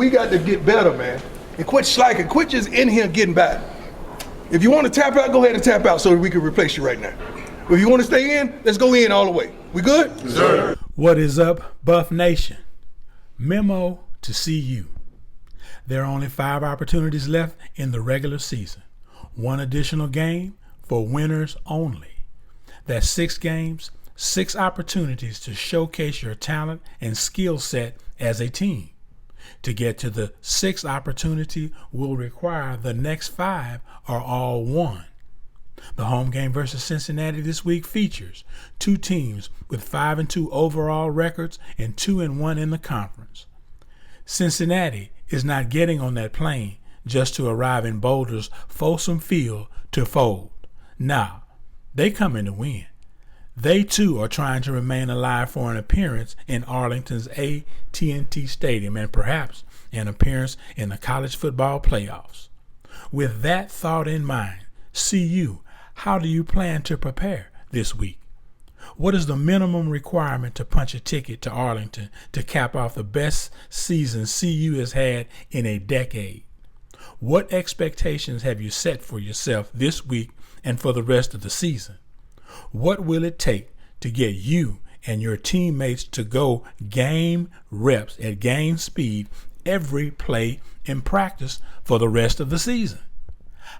we got to get better, man. And quit slacking. Quit just in here getting back. If you want to tap out, go ahead and tap out so that we can replace you right now. If you want to stay in, let's go in all the way. We good? Yes, sir. What is up, Buff Nation? Memo to CU. There are only 5 opportunities left in the regular season. 1 additional game for winners only. That's 6 games, 6 opportunities to showcase your talent and skill set as a team. To get to the 6th opportunity will require the next 5 are all won. The home game versus Cincinnati this week features 2 teams with 5-2 overall records and 2-1 in the conference. Cincinnati is not getting on that plane just to arrive in Boulder's Folsom Field to fold. Nah, they come in to win. They too are trying to remain alive for an appearance in Arlington's AT&T Stadium and perhaps an appearance in the college football playoffs. With that thought in mind, CU, how do you plan to prepare this week? What is the minimum requirement to punch a ticket to Arlington to cap off the best season CU has had in a decade? What expectations have you set for yourself this week and for the rest of the season? What will it take to get you and your teammates to go game reps at game speed every play in practice for the rest of the season?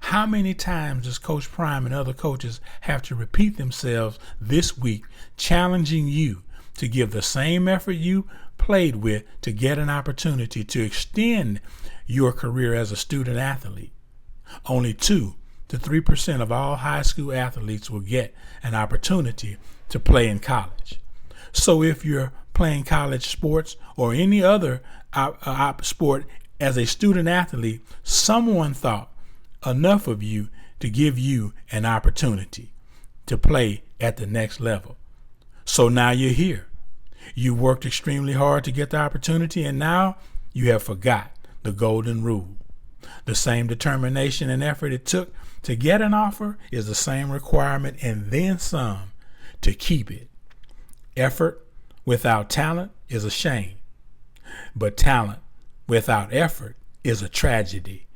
How many times does Coach Prime and other coaches have to repeat themselves this week, challenging you to give the same effort you played with to get an opportunity to extend your career as a student athlete? Only 2 to 3% of all high school athletes will get an opportunity to play in college. So if you're playing college sports or any other sport as a student athlete, someone thought enough of you to give you an opportunity to play at the next level. So now you're here. You worked extremely hard to get the opportunity, and now you have forgot the golden rule. The same determination and effort it took to get an offer is the same requirement and then some to keep it. Effort without talent is a shame, but talent without effort is a tragedy.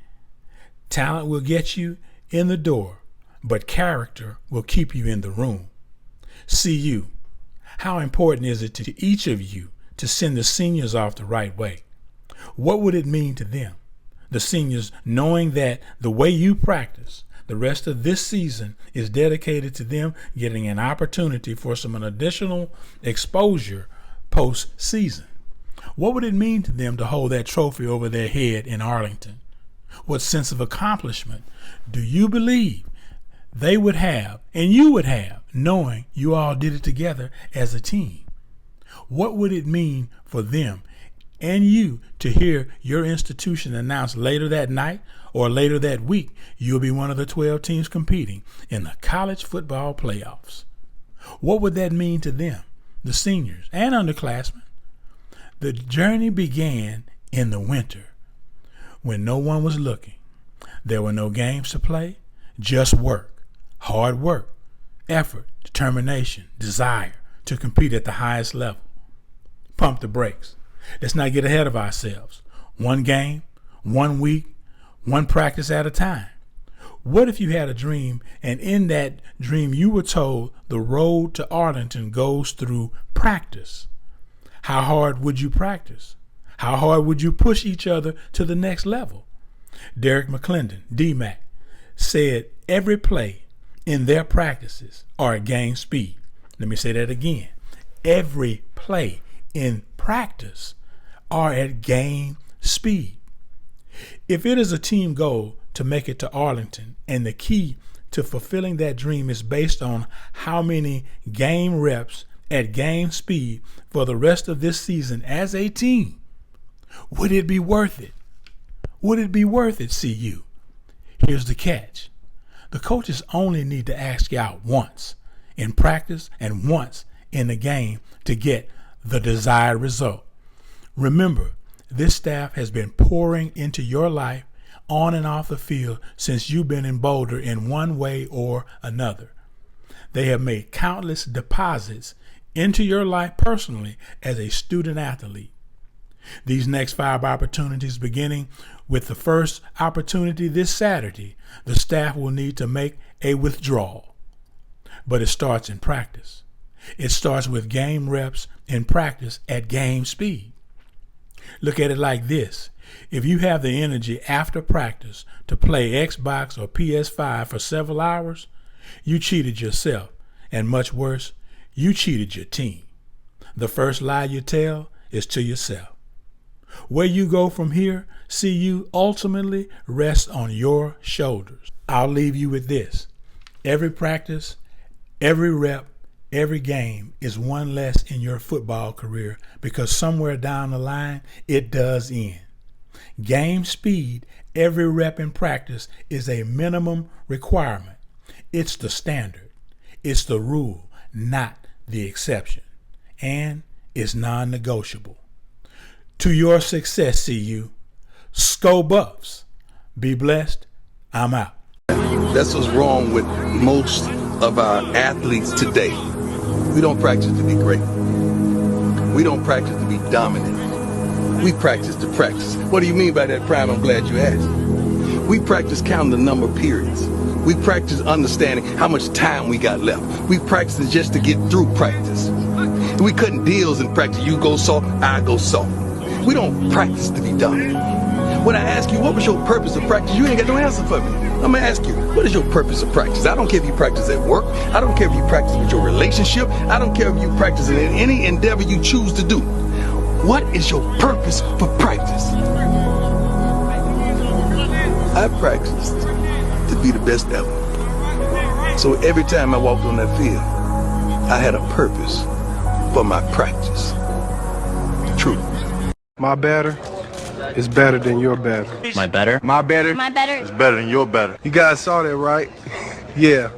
Talent will get you in the door, but character will keep you in the room. CU, how important is it to each of you to send the seniors off the right way? What would it mean to them, the seniors, knowing that the way you practice the rest of this season is dedicated to them getting an opportunity for some additional exposure post-season? What would it mean to them to hold that trophy over their head in Arlington? What sense of accomplishment do you believe they would have and you would have knowing you all did it together as a team? What would it mean for them and you to hear your institution announce later that night or later that week you'll be one of the 12 teams competing in the college football playoffs? What would that mean to them, the seniors and underclassmen? The journey began in the winter when no one was looking. There were no games to play, just work, hard work, effort, determination, desire to compete at the highest level. Pump the brakes. Let's not get ahead of ourselves. 1 game, 1 week, 1 practice at a time. What if you had a dream and in that dream you were told the road to Arlington goes through practice? How hard would you practice? How hard would you push each other to the next level? Derek McClendon, D-Mac, said every play in their practices are at game speed. Let me say that again. Every play in practice are at game speed. If it is a team goal to make it to Arlington and the key to fulfilling that dream is based on how many game reps at game speed for the rest of this season as a team, would it be worth it? Would it be worth it, CU? Here's the catch. The coaches only need to ask you out once in practice and once in the game to get the desired result. Remember, this staff has been pouring into your life on and off the field since you've been in Boulder in one way or another. They have made countless deposits into your life personally as a student athlete. These next 5 opportunities, beginning with the first opportunity this Saturday, the staff will need to make a withdrawal. But it starts in practice. It starts with game reps in practice at game speed. Look at it like this. If you have the energy after practice to play Xbox or PS5 for several hours, you cheated yourself, and much worse, you cheated your team. The first lie you tell is to yourself. Where you go from here, CU, ultimately rests on your shoulders. I'll leave you with this. Every practice, every rep, every game is one less in your football career, because somewhere down the line, it does end. Game speed, every rep in practice, is a minimum requirement. It's the standard. It's the rule, not the exception. And it's non-negotiable. To your success, CU. Sco Buffs. Be blessed. I'm out. That's what's wrong with most of our athletes today. We don't practice to be great. We don't practice to be dominant. We practice to practice. What do you mean by that, Prime? I'm glad you asked. We practice counting the number of periods. We practice understanding how much time we got left. We practice just to get through practice. We cutting deals in practice. You go soft, I go soft. We don't practice to be dominant. When I ask you, what was your purpose of practice? You ain't got no answer for me. I'm gonna ask you, what is your purpose of practice? I don't care if you practice at work. I don't care if you practice with your relationship. I don't care if you practice in any endeavor you choose to do. What is your purpose for practice? I practiced to be the best ever. So every time I walked on that field, I had a purpose for my practice. True. My better is better than your better. My better? My better My better. is better than your better. You guys saw that, right? Yeah.